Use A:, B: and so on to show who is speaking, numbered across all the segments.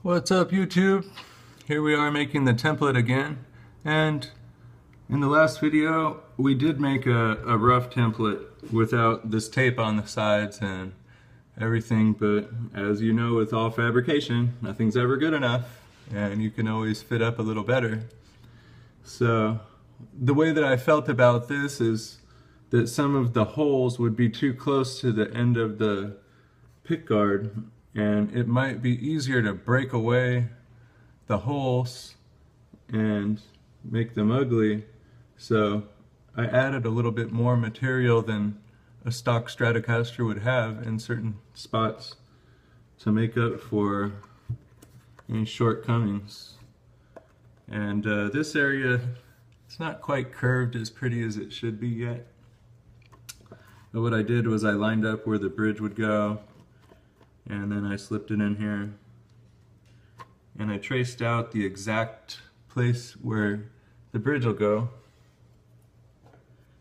A: What's up, YouTube? Here we are making the template again, and in the last video we did make a rough template without this tape on the sides and everything, but as you know, with all fabrication, nothing's ever good enough and you can always fit up a little better. So the way that I felt about this is that some of the holes would be too close to the end of the pickguard, and it might be easier to break away the holes and make them ugly. So I added a little bit more material than a stock Stratocaster would have in certain spots to make up for any shortcomings. And this area, it's not quite curved as pretty as it should be yet. But what I did was I lined up where the bridge would go, and then I slipped it in here, and I traced out the exact place where the bridge will go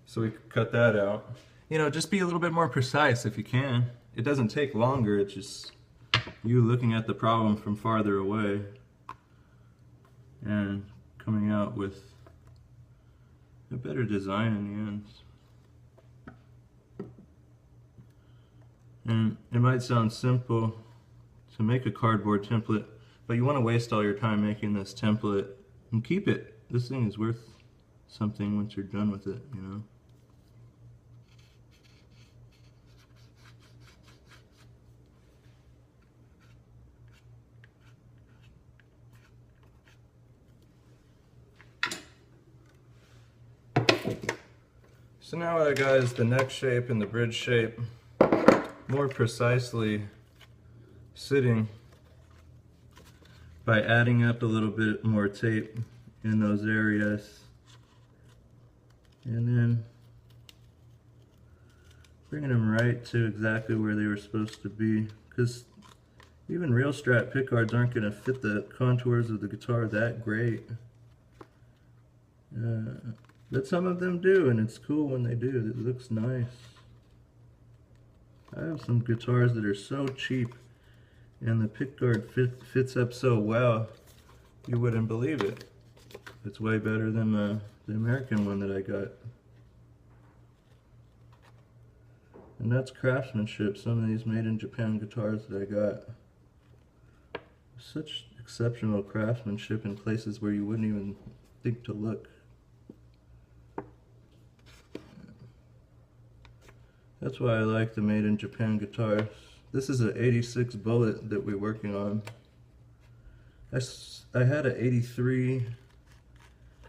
A: so we could cut that out. You know, just be a little bit more precise if you can. It doesn't take longer, it's just you looking at the problem from farther away and coming out with a better design in the end. And it might sound simple to make a cardboard template, but you want to waste all your time making this template and keep it. This thing is worth something once you're done with it, you know. So now what I got is the neck shape and the bridge shape more precisely sitting by adding up a little bit more tape in those areas, and then bringing them right to exactly where they were supposed to be, because even real Strat pickguards aren't going to fit the contours of the guitar that great. But some of them do, and it's cool when they do. It looks nice. I have some guitars that are so cheap and the pickguard fits up so well, you wouldn't believe it. It's way better than the American one that I got. And that's craftsmanship. Some of these made in Japan guitars that I got. Such exceptional craftsmanship in places where you wouldn't even think to look. That's why I like the made in Japan guitars. This is an 86 bullet that we're working on. I had an 83.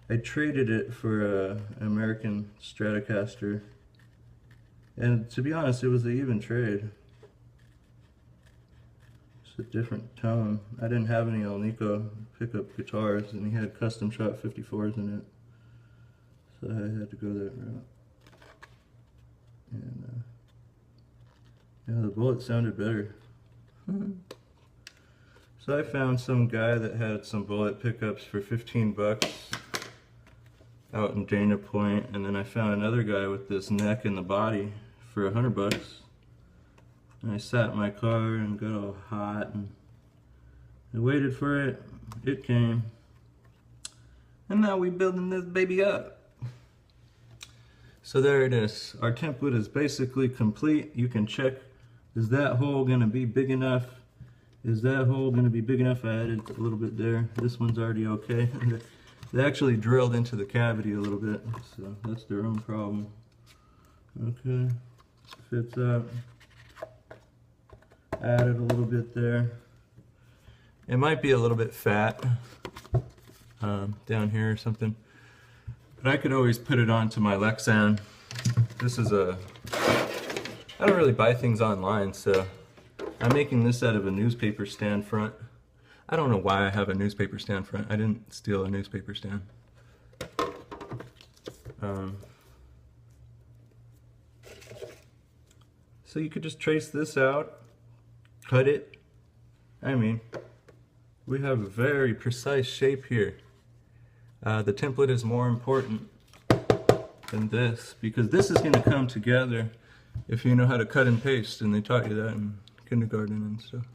A: I traded it for an American Stratocaster. And to be honest, it was an even trade. It's a different tone. I didn't have any El Nico pickup guitars, and he had custom shot 54s in it. So I had to go that route. And yeah, the bullet sounded better. So I found some guy that had some bullet pickups for 15 bucks out in Dana Point, and then I found another guy with this neck and the body for 100 bucks. And I sat in my car and got all hot, and I waited for it. It came, and now we're building this baby up. So there it is. Our template is basically complete. You can check, is that hole going to be big enough? Is that hole going to be big enough? I added a little bit there. This one's already okay. They actually drilled into the cavity a little bit, so that's their own problem. Okay, fits up. Added a little bit there. It might be a little bit fat down here or something. But I could always put it onto my lexan. This is I don't really buy things online, so I'm making this out of a newspaper stand front. I don't know why I have a newspaper stand front. I didn't steal a newspaper stand. So you could just trace this out, cut it. I mean, we have a very precise shape here. The template is more important than this, because this is going to come together if you know how to cut and paste, and they taught you that in kindergarten and stuff.